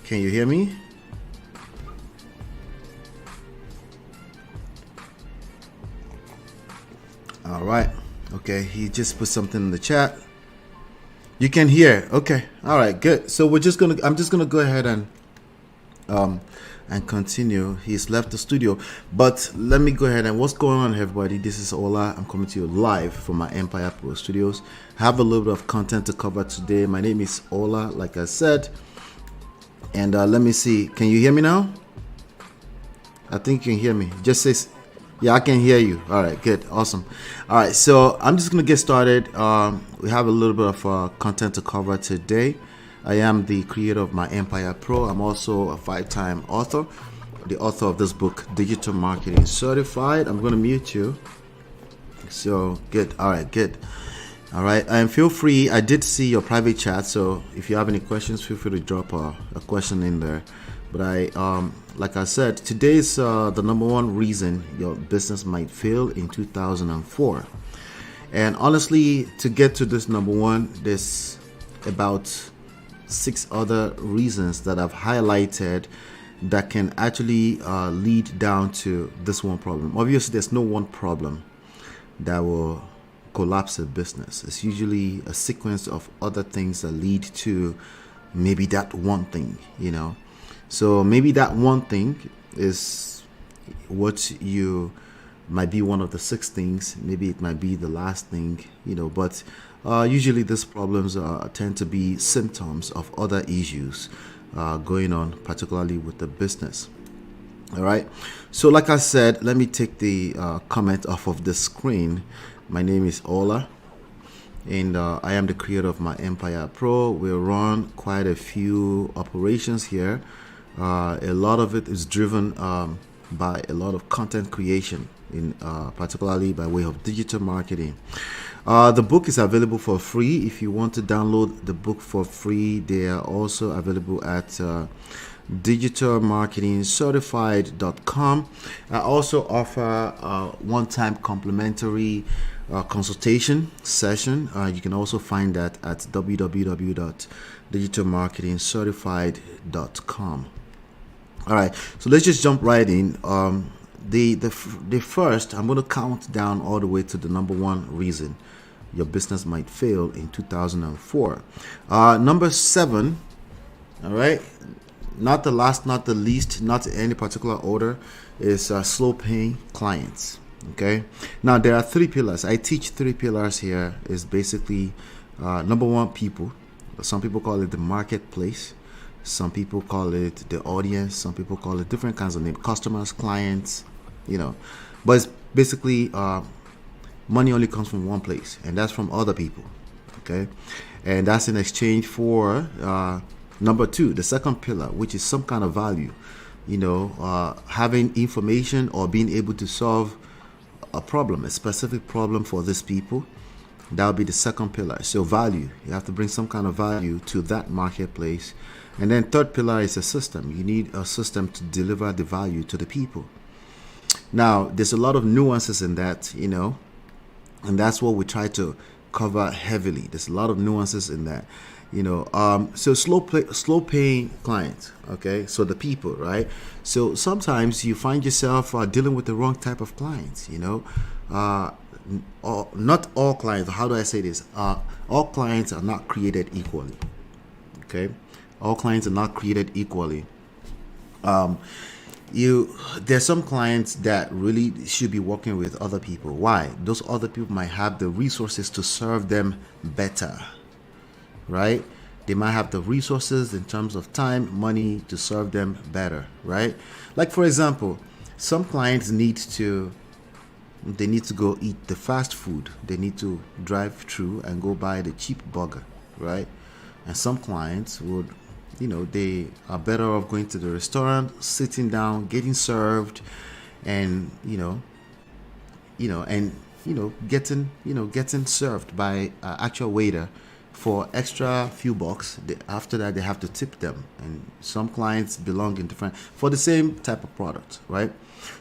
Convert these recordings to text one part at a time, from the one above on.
Can you hear me? All right. Okay, he just put something in the chat. You can hear. Okay. All right, good. So I'm just gonna go ahead and continue. He's left the studio, but let me go ahead and what's going on, everybody? This is Ola. I'm coming to you live from my Empire Pro Studios. I have a little bit of content to cover today. My name is Ola, like I said, and let me see. Can you hear me now? I think you can hear me. Just say, yeah, I can hear you. All right, good, awesome. All right, so I'm just gonna get started. We have a little bit of content to cover today. I am the creator of my Empire Pro. I'm also a 5-time author, the author of this book, Digital Marketing Certified. I'm going to mute you. So good. All right, good. All right. And feel free. I did see your private chat. So if you have any questions, feel free to drop a question in there. But like I said, today is the number one reason your business might fail in 2004. And honestly, to get to this number one, there's about 6 other reasons that I've highlighted that can actually lead down to this one problem. Obviously, there's no one problem that will collapse a business. It's usually a sequence of other things that lead to maybe that one thing, you know. So maybe that one thing is what you might be one of the 6 things. Maybe it might be the last thing, you know, but usually these problems tend to be symptoms of other issues going on, particularly with the business. All right. So like I said, let me take the comment off of the screen. My name is Ola, and I am the creator of my Empire Pro. We run quite a few operations here. A lot of it is driven by a lot of content creation, particularly by way of digital marketing. The book is available for free. If you want to download the book for free, they are also available at digitalmarketingcertified.com. I also offer a one-time complimentary consultation session. You can also find that at www.digitalmarketingcertified.com. All right, so let's just jump right in. The first, I'm going to count down all the way to the number one reason your business might fail in 2004. Number 7, all right, not the last, not the least, not in any particular order, is slow paying clients. Okay, now there are 3 pillars. I teach 3 pillars here. Is basically number 1, people. Some people call it the marketplace. Some people call it the audience. Some people call it different kinds of names, customers, clients, you know. But it's basically money only comes from one place, and that's from other people. Okay, and that's in exchange for number 2, the second pillar, which is some kind of value. You know, having information or being able to solve a problem, a specific problem for these people. That would be the second pillar. So value, you have to bring some kind of value to that marketplace. And then third pillar is a system. You need a system to deliver the value to the people. Now, there's a lot of nuances in that, you know, and that's what we try to cover heavily. There's a lot of nuances in that, you know. So slow paying clients, okay, so the people, right? So sometimes you find yourself dealing with the wrong type of clients, you know. Not all clients, how do I say this? All clients are not created equally, okay? All clients are not created equally. There's some clients that really should be working with other people. Why? Those other people might have the resources to serve them better, right? They might have the resources in terms of time, money to serve them better, right? Like for example, some clients need to go eat the fast food. They need to drive through and go buy the cheap burger, right? And some clients would, you know, they are better off going to the restaurant, sitting down, getting served, and getting served by an actual waiter for extra few bucks. After that, they have to tip them. And some clients belong in different for the same type of product, right?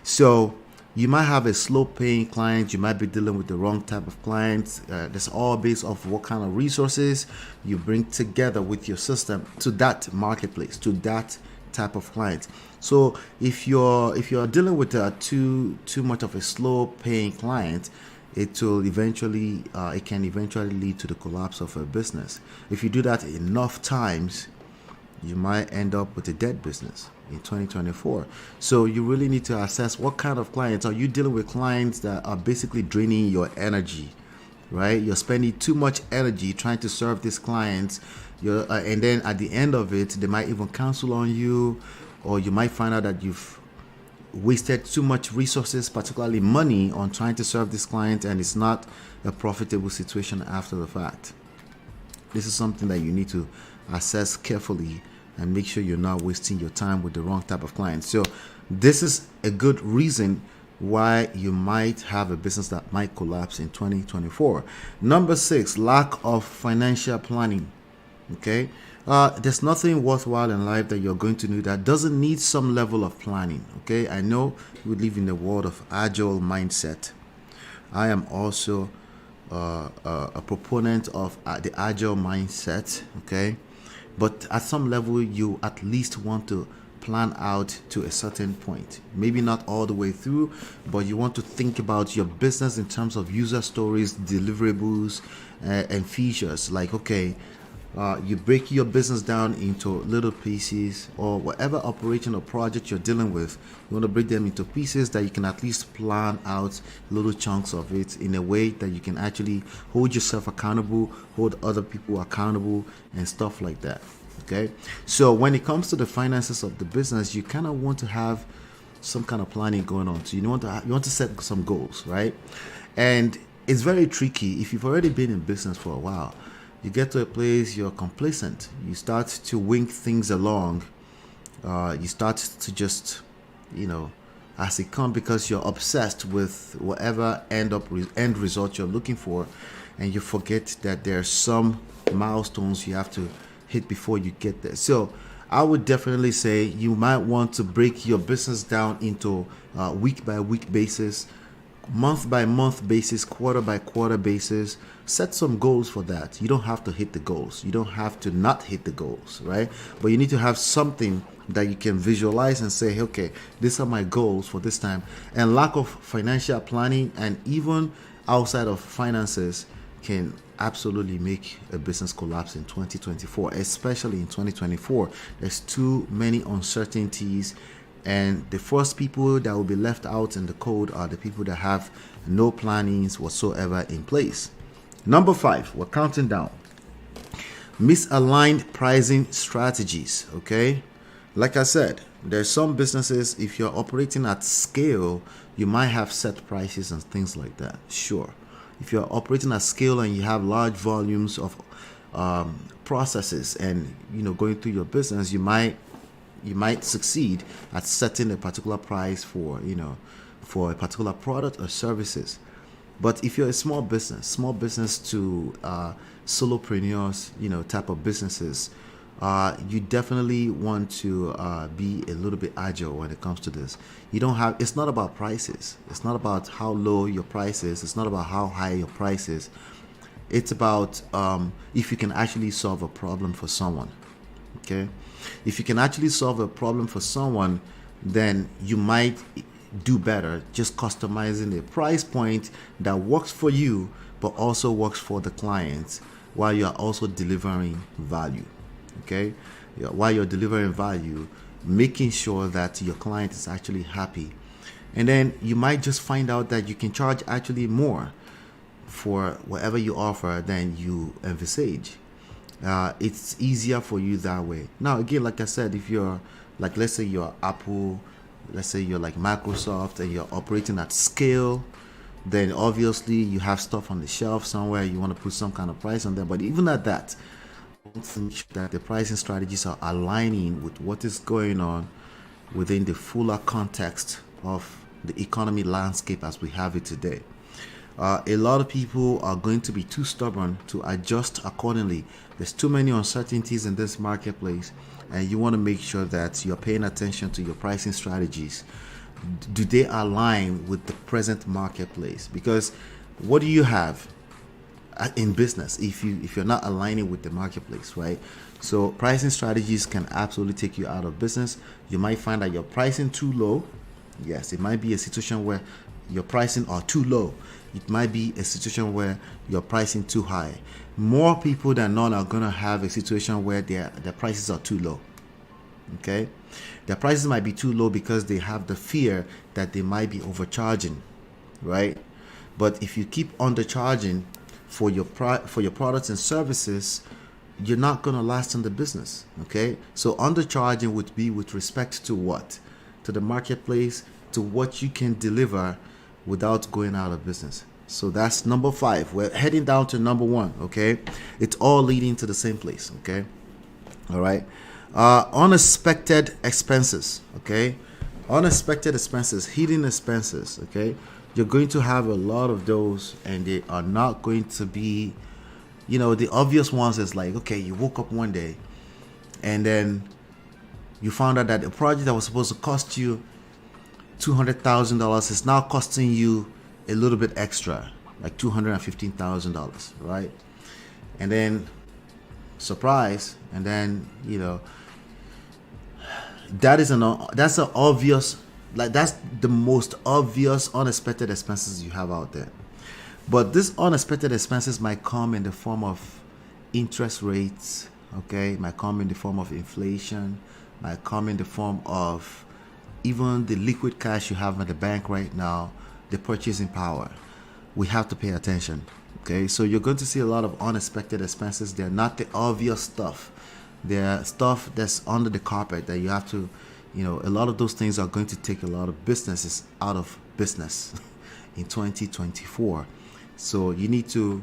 So You might have a slow paying client. You might be dealing with the wrong type of clients. That's all based off what kind of resources you bring together with your system to that marketplace, to that type of client. So if you're dealing with too much of a slow paying client, it can eventually lead to the collapse of a business. If you do that enough times, you might end up with a dead business in 2024. So you really need to assess what kind of clients. Are you dealing with clients that are basically draining your energy, right? You're spending too much energy trying to serve these clients, and then at the end of it, they might even cancel on you, or you might find out that you've wasted too much resources, particularly money, on trying to serve this client, and it's not a profitable situation after the fact. This is something that you need to assess carefully and make sure you're not wasting your time with the wrong type of client. So this is a good reason why you might have a business that might collapse in 2024. Number 6, lack of financial planning. Okay, there's nothing worthwhile in life that you're going to do that doesn't need some level of planning. Okay, I know we live in the world of agile mindset. I am also a proponent of the agile mindset. Okay, but at some level, you at least want to plan out to a certain point. Maybe not all the way through, but you want to think about your business in terms of user stories, deliverables, and features. Like, okay, you break your business down into little pieces, or whatever operation or project you're dealing with, you want to break them into pieces that you can at least plan out little chunks of it in a way that you can actually hold yourself accountable, hold other people accountable, and stuff like that. Okay, so when it comes to the finances of the business, you kind of want to have some kind of planning going on. So you want to set some goals, right? And it's very tricky if you've already been in business for a while. You get to a place you're complacent. You start to wing things along. You start to just, as it comes, because you're obsessed with whatever end result you're looking for, and you forget that there are some milestones you have to hit before you get there. So I would definitely say you might want to break your business down into week by week basis, month by month basis, quarter by quarter basis. Set some goals for that. You don't have to hit the goals. You don't have to not hit the goals, right? But you need to have something that you can visualize and say, okay, these are my goals for this time. And lack of financial planning, and even outside of finances, can absolutely make a business collapse in 2024, especially in 2024. There's too many uncertainties, and the first people that will be left out in the cold are the people that have no plannings whatsoever in place. Number 5, we're counting down. Misaligned pricing strategies. Okay, like I said, there's some businesses, if you're operating at scale, you might have set prices and things like that. Sure. If you're operating at scale and you have large volumes of processes and going through your business, you might succeed at setting a particular price for a particular product or services. But if you're a small business to solopreneurs, type of businesses, you definitely want to be a little bit agile when it comes to this. It's not about prices. It's not about how low your price is. It's not about how high your price is. It's about if you can actually solve a problem for someone. Okay? If you can actually solve a problem for someone, then you might do better just customizing a price point that works for you, but also works for the client, while you are also delivering value. Okay, while you're delivering value, making sure that your client is actually happy. And then you might just find out that you can charge actually more for whatever you offer than you envisage. It's easier for you that way. Now, again, like I said, if you're like, let's say you're Apple, let's say you're like Microsoft, and you're operating at scale, then obviously you have stuff on the shelf somewhere, you want to put some kind of price on them. But even at that, that the pricing strategies are aligning with what is going on within the fuller context of the economy landscape as we have it today. A lot of people are going to be too stubborn to adjust accordingly. There's too many uncertainties in this marketplace, and you want to make sure that you're paying attention to your pricing strategies. do they align with the present marketplace? Because what do you have in business if you're not aligning with the marketplace, right? So pricing strategies can absolutely take you out of business. You might find that you're pricing too low. Yes, it might be a situation where your pricing are too low. It might be a situation where you're pricing too high. More people than none are going to have a situation where their prices are too low. Okay, their prices might be too low because they have the fear that they might be overcharging, right? But if you keep undercharging for your products and services, you're not going to last in the business. Okay, so undercharging would be with respect to what? To the marketplace, to what you can deliver without going out of business. So that's number 5. We're heading down to number 1. Okay, it's all leading to the same place. Okay, all right. Unexpected expenses. Okay, unexpected expenses, hidden expenses. Okay, you're going to have a lot of those, and they are not going to be, the obvious ones is like, okay, you woke up one day and then you found out that a project that was supposed to cost you $200,000 is now costing you a little bit extra, like $215,000, right? And then surprise, and then that's an obvious, like that's the most obvious unexpected expenses you have out there. But these unexpected expenses might come in the form of interest rates, okay? Might come in the form of inflation, might come in the form of even the liquid cash you have at the bank right now, the purchasing power. We have to pay attention, okay? So you're going to see a lot of unexpected expenses. They're not the obvious stuff. They're stuff that's under the carpet that you have to, a lot of those things are going to take a lot of businesses out of business in 2024. So you need to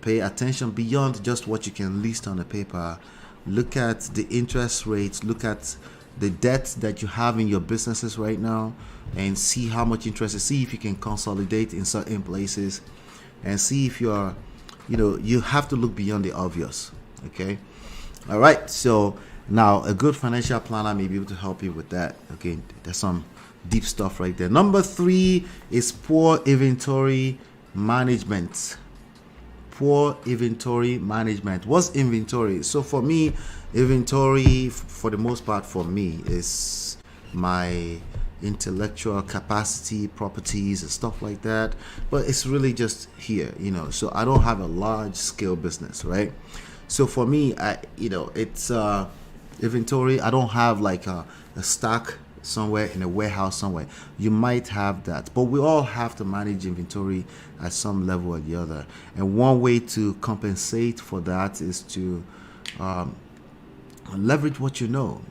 pay attention beyond just what you can list on the paper. Look at the interest rates, look at the debt that you have in your businesses right now, and see how much interest is. See if you can consolidate in certain places, and see if you're, you have to look beyond the obvious. Okay. All right. So now a good financial planner may be able to help you with that. Okay. There's some deep stuff right there. Number 3 is poor inventory management. Poor inventory management. What's inventory? So for me, inventory, for the most part, for me, is my intellectual capacity, properties, and stuff like that. But it's really just here, So I don't have a large scale business, right? So for me, it's inventory. I don't have like a stack somewhere in a warehouse somewhere. You might have that, but we all have to manage inventory at some level or the other. And one way to compensate for that is to leverage what you know.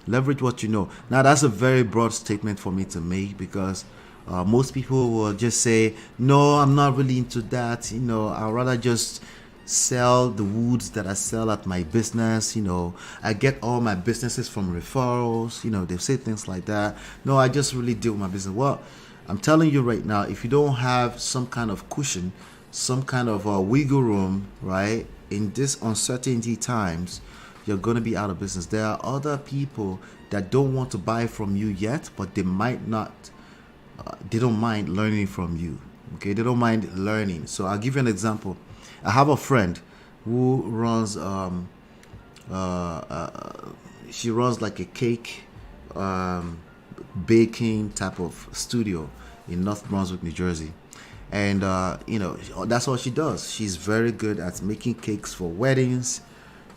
Leverage what you know. Now that's a very broad statement for me to make, because most people will just say, no, I'm not really into that. I'd rather just sell the woods that I sell at my business. I get all my businesses from referrals. They say things like that. No, I just really deal with my business. Well, I'm telling you right now, if you don't have some kind of cushion, some kind of wiggle room, right, in this uncertainty times, you're going to be out of business. There are other people that don't want to buy from you yet, but they might not, they don't mind learning from you. Okay, they don't mind learning. So I'll give you an example. I have a friend who runs she runs like a cake baking type of studio in North Brunswick, New Jersey. And that's what she does. She's very good at making cakes for weddings,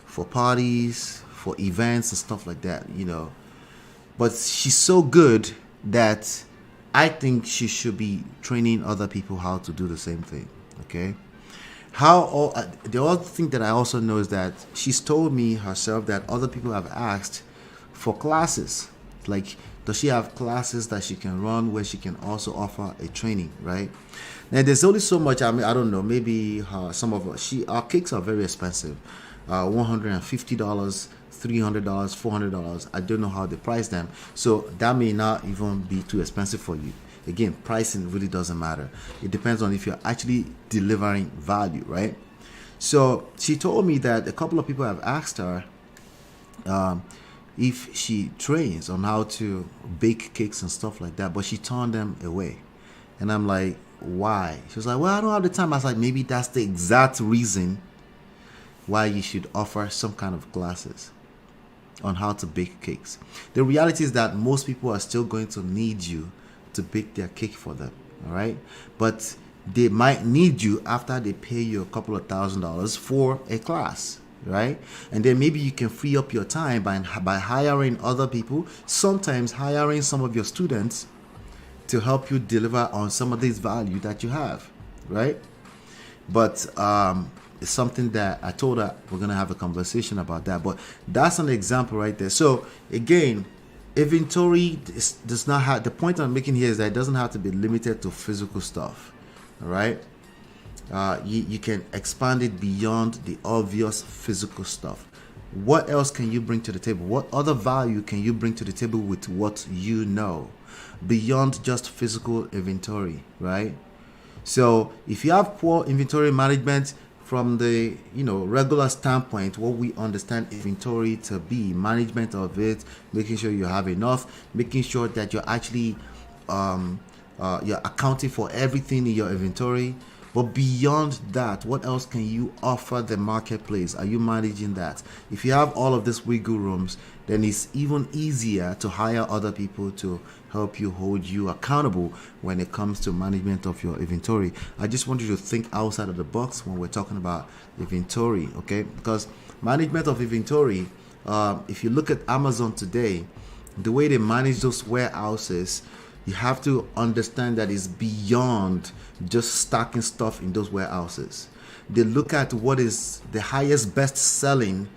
for parties, for events and stuff like that, But she's so good that I think she should be training other people how to do the same thing. Okay. The other thing that I also know is that she's told me herself that other people have asked for classes. Like, does she have classes that she can run where she can also offer a training, right? Now, there's only so much. I don't know. Maybe our cakes are very expensive. $150, $300, $400. I don't know how they price them. So that may not even be too expensive for you. Again, pricing really doesn't matter. It depends on if you're actually delivering value, right? So she told me that a couple of people have asked her, if she trains on how to bake cakes and stuff like that, but she turned them away. And I'm like, why? She was like, well, I don't have the time. I was like, maybe that's the exact reason why you should offer some kind of classes on how to bake cakes. The reality is that most people are still going to need you to bake their cake for them, all right? But they might need you after they pay you a couple of $1,000s for a class, right? And then maybe you can free up your time by hiring other people, sometimes hiring some of your students to help you deliver on some of this value that you have, right? But it's something that I told her we're going to have a conversation about that. But that's an example right there. So again, inventory does not have, the point I'm making here is that it doesn't have to be limited to physical stuff, all right? You can expand it beyond the obvious physical stuff. What else can you bring to the table? What other value can you bring to the table with what you know beyond just physical inventory, right? So if you have poor inventory management from the regular standpoint, what we understand inventory to be, management of it, making sure you have enough, making sure that you're actually you're accounting for everything in your inventory. But beyond that, what else can you offer the marketplace? Are you managing that? If you have all of these wiggle rooms, then it's even easier to hire other people to help you, hold you accountable when it comes to management of your inventory. I just want you to think outside of the box when we're talking about inventory, okay? Because management of inventory, if you look at Amazon today, the way they manage those warehouses, you have to understand that it's beyond just stacking stuff in those warehouses. They look at what is the highest best selling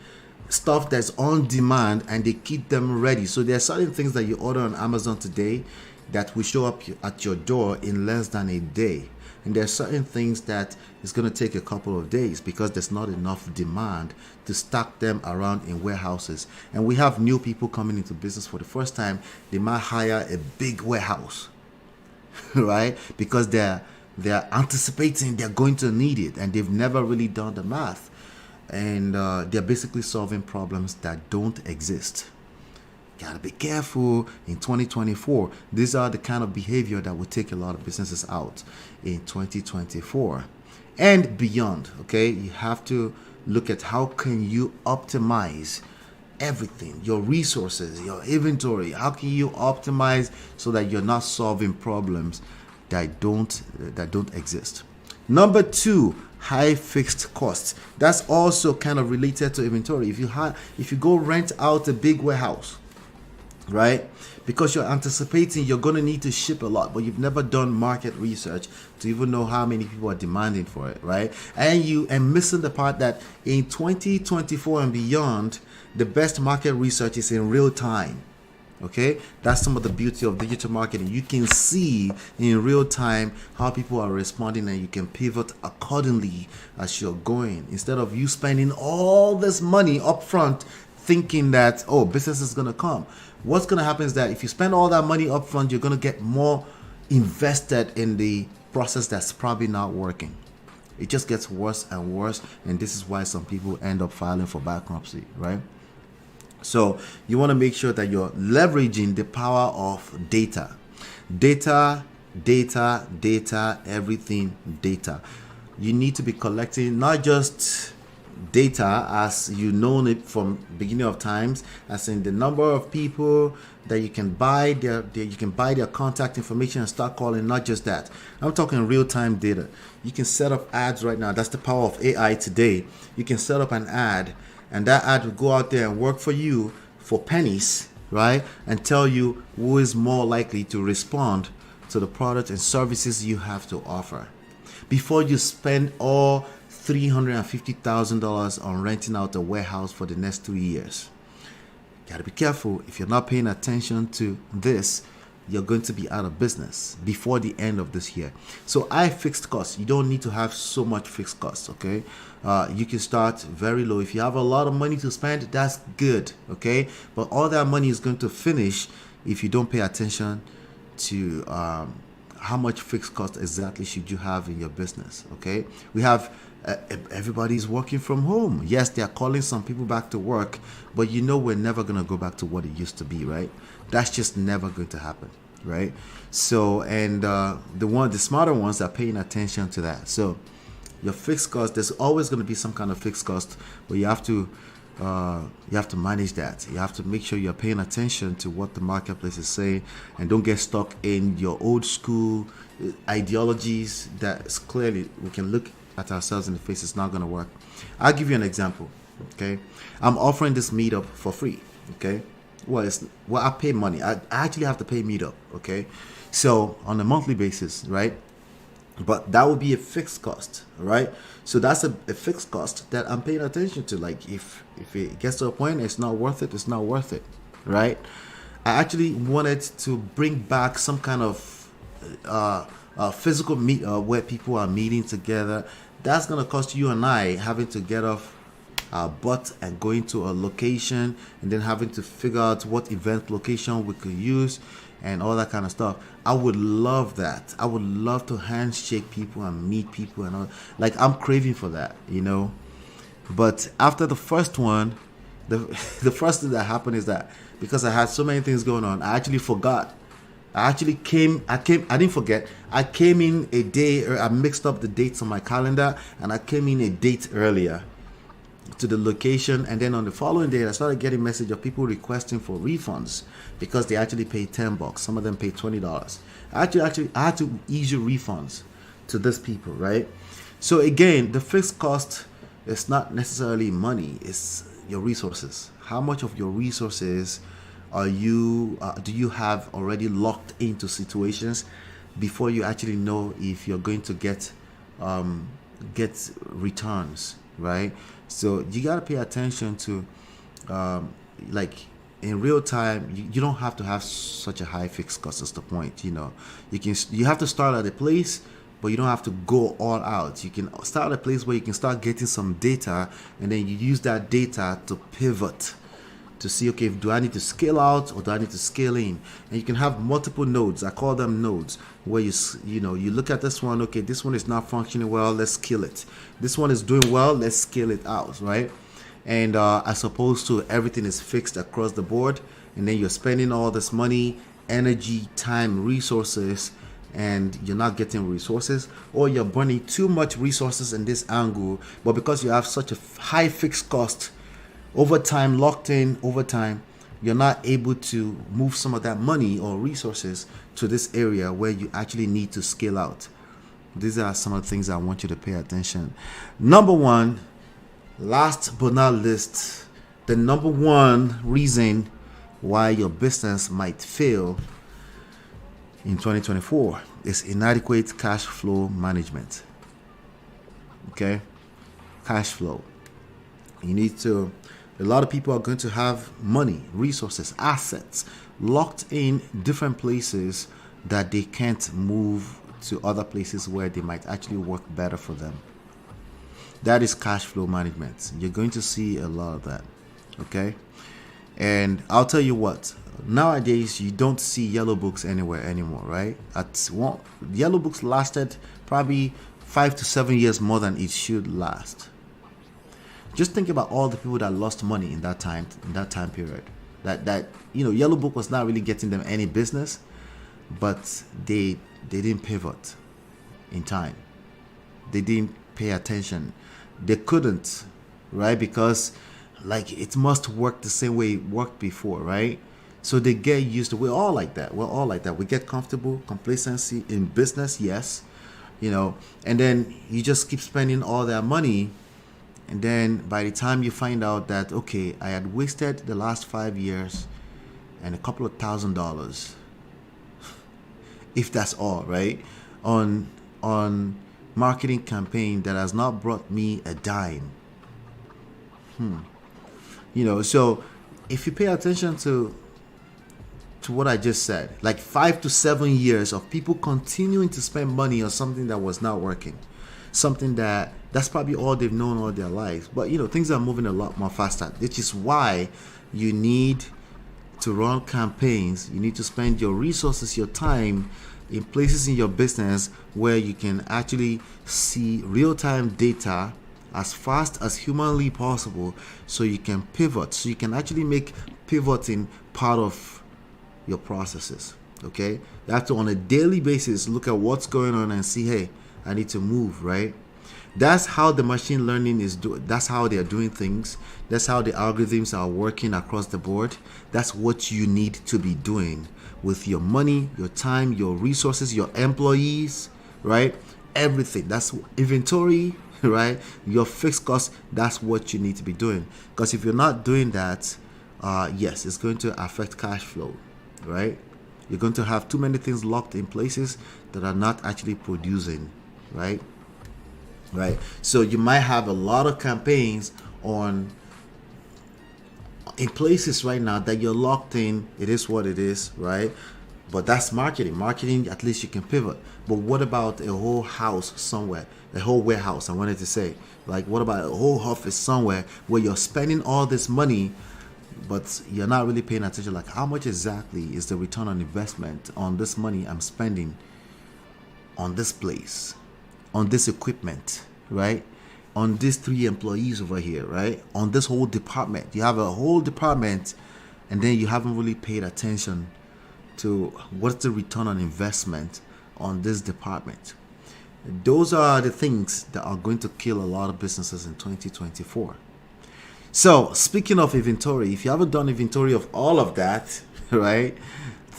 stuff that's on demand and they keep them ready. So there are certain things that you order on Amazon today that will show up at your door in less than a day. And there are certain things that it's going to take a couple of days because there's not enough demand to stack them around in warehouses. And we have new people coming into business for the first time. They might hire a big warehouse, right? Because they're anticipating they're going to need it and they've never really done the math. And they're basically solving problems that don't exist. Gotta be careful in 2024. These are the kind of behavior that will take a lot of businesses out in 2024 and beyond. Okay, you have to look at how can you optimize everything, your resources, your inventory. How can you optimize so that you're not solving problems that don't exist? Number 2, high fixed costs. That's also kind of related to inventory. If you go rent out a big warehouse, right? Because you're anticipating you're going to need to ship a lot, but you've never done market research to even know how many people are demanding for it, right? And you are missing the part that in 2024 and beyond, the best market research is in real time. Okay, that's some of the beauty of digital marketing. You can see in real time how people are responding and you can pivot accordingly as you're going, instead of you spending all this money up front thinking that, oh, business is going to come. What's going to happen is that if you spend all that money up front, you're going to get more invested in the process that's probably not working. It just gets worse and worse, and this is why some people end up filing for bankruptcy, right? So you want to make sure that you're leveraging the power of data. Data, everything data. You need to be collecting not just data as you known it from beginning of times, as in the number of people that you can buy their contact information and start calling. Not just that, I'm talking real-time data. You can set up ads right now. That's the power of AI today. You can set up an ad and that ad will go out there and work for you for pennies, right? And tell you who is more likely to respond to the product and services you have to offer. Before you spend all $350,000 on renting out a warehouse for the next 2 years. Gotta be careful. If you're not paying attention to this, you're going to be out of business before the end of this year. So high fixed costs. You don't need to have so much fixed costs, okay? You can start very low. If you have a lot of money to spend, that's good, okay? But all that money is going to finish if you don't pay attention to how much fixed cost exactly should you have in your business, okay? We have Everybody's working from home. Yes, they are calling some people back to work, but we're never going to go back to what it used to be, right? That's just never going to happen, right? So, and the smarter ones are paying attention to that. So your fixed cost, there's always going to be some kind of fixed cost, but you have to manage that. You have to make sure you're paying attention to what the marketplace is saying, and don't get stuck in your old school ideologies that is clearly, we can look at ourselves in the face, it's not going to work. I'll give you an example. Okay, I'm offering this meetup for free. Okay, I pay money. I actually have to pay meetup. Okay, so on a monthly basis, right? But that would be a fixed cost, right? So that's a fixed cost that I'm paying attention to. Like if it gets to a point it's not worth it, it's not worth it, right? I actually wanted to bring back some kind of physical meet where people are meeting together. That's gonna cost you and I having to get off our butt and going to a location, and then having to figure out what event location we could use and all that kind of stuff. I would love that. I would love to handshake people and meet people and all. Like, I'm craving for that, But after the first one, the first thing that happened is that because I had so many things going on, I actually forgot. I didn't forget. I came in a day, I mixed up the dates on my calendar, and I came in a date earlier to the location, and then on the following day I started getting message of people requesting for refunds because they actually paid $10. Some of them paid $20. I had to issue refunds to these people, right? So again, the fixed cost is not necessarily money, it's your resources. How much of your resources do you have already locked into situations before you actually know if you're going to get returns, right? So you got to pay attention to like in real time. You don't have to have such a high fixed cost. That's the point. You have to start at a place, but you don't have to go all out. You can start at a place where you can start getting some data, and then you use that data to pivot to see, okay, do I need to scale out or do I need to scale in? And you can have multiple nodes. I call them nodes, where you look at this one, okay, this one is not functioning well, let's scale it. This one is doing well, let's scale it out, right? And as opposed to everything is fixed across the board, and then you're spending all this money, energy, time, resources, and you're not getting resources, or you're burning too much resources in this angle, but because you have such a high fixed cost over time, locked in over time, you're not able to move some of that money or resources to this area where you actually need to scale out. These are some of the things I want you to pay attention. Number one, last but not least, the number one reason why your business might fail in 2024 is inadequate cash flow management. Okay? Cash flow. A lot of people are going to have money, resources, assets locked in different places that they can't move to other places where they might actually work better for them. That is cash flow management. You're going to see a lot of that. Okay? And I'll tell you what, nowadays you don't see yellow books anywhere anymore, right? Yellow books lasted probably 5 to 7 years more than it should last. Just think about all the people that lost money in that time period. That Yellow Book was not really getting them any business, but they didn't pivot in time. They didn't pay attention. They couldn't, right? Because it must work the same way it worked before, right? So they get used to. We're all like that. We get comfortable, complacency in business, yes, and then you just keep spending all that money. And then by the time you find out that, okay, I had wasted the last 5 years and a couple of $1,000, if that's all, right, on marketing campaign that has not brought me a dime. So if you pay attention to what I just said, 5 to 7 years of people continuing to spend money on something that was not working, something that's probably all they've known all their lives. But things are moving a lot more faster, which is why you need to run campaigns. You need to spend your resources, your time in places in your business where you can actually see real-time data as fast as humanly possible, so you can pivot, so you can actually make pivoting part of your processes. Okay, you have to on a daily basis look at what's going on and see, hey, I need to move, right? That's how the machine learning is doing. That's how they are doing things. That's how the algorithms are working across the board. That's what you need to be doing with your money, your time, your resources, your employees, right? Everything. That's inventory, right? Your fixed costs. That's what you need to be doing. Because if you're not doing that, yes, it's going to affect cash flow, right? You're going to have too many things locked in places that are not actually producing, right? Right. So you might have a lot of campaigns on in places right now that you're locked in. It is what it is, right? But that's marketing. Marketing, at least you can pivot. But what about a whole house somewhere? A whole warehouse, I wanted to say. Like, what about a whole office somewhere where you're spending all this money, but you're not really paying attention? Like, how much exactly is the return on investment on this money I'm spending on this place, on this equipment, right? On these 3 employees over here, right? On this whole department. You have a whole department, and then you haven't really paid attention to what's the return on investment on this department. Those are the things that are going to kill a lot of businesses in 2024. So, speaking of inventory, if you haven't done inventory of all of that, right,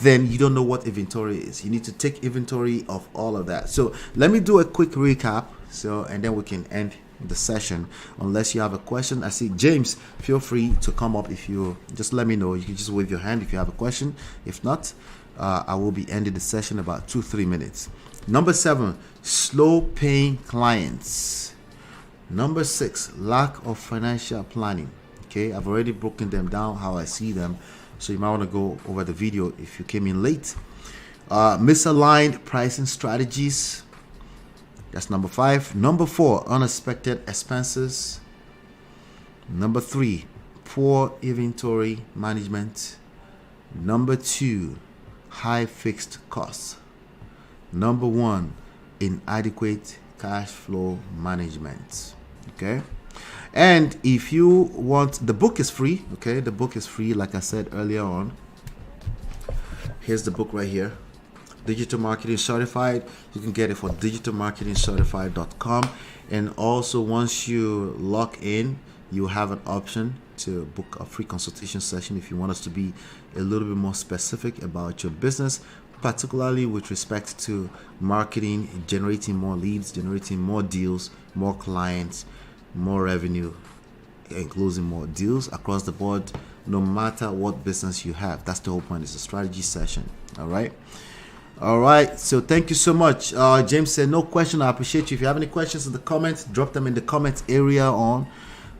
then you don't know what inventory is. You need to take inventory of all of that. So, let me do a quick recap, and then we can end the session. Unless you have a question. I see James, feel free to come up. If you just let me know, you can just wave your hand if you have a question. If not, I will be ending the session about 2-3 minutes. Number 7, slow paying clients. Number 6, lack of financial planning. Okay, I've already broken them down how I see them, so you might want to go over the video if you came in late. Misaligned pricing strategies. That's number 5. Number 4, unexpected expenses. Number 3, poor inventory management. Number 2, high fixed costs. Number 1, inadequate cash flow management. Okay, and if you want, the book is free. Okay, the book is free, like I said earlier on. Here's the book right here, Digital Marketing Certified. You can get it for digitalmarketingcertified.com. And also, once you log in, you have an option to book a free consultation session if you want us to be a little bit more specific about your business, particularly with respect to marketing, generating more leads, generating more deals, more clients, more revenue, and closing more deals across the board, no matter what business you have. That's the whole point. It's a strategy session. All right, so thank you so much. James said no question. I appreciate you. If you have any questions in the comments, drop them in the comments area on.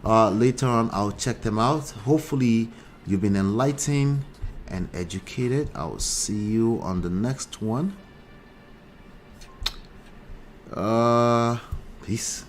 Later on, I'll check them out. Hopefully you've been enlightened and educated. I'll see you on the next one. Peace.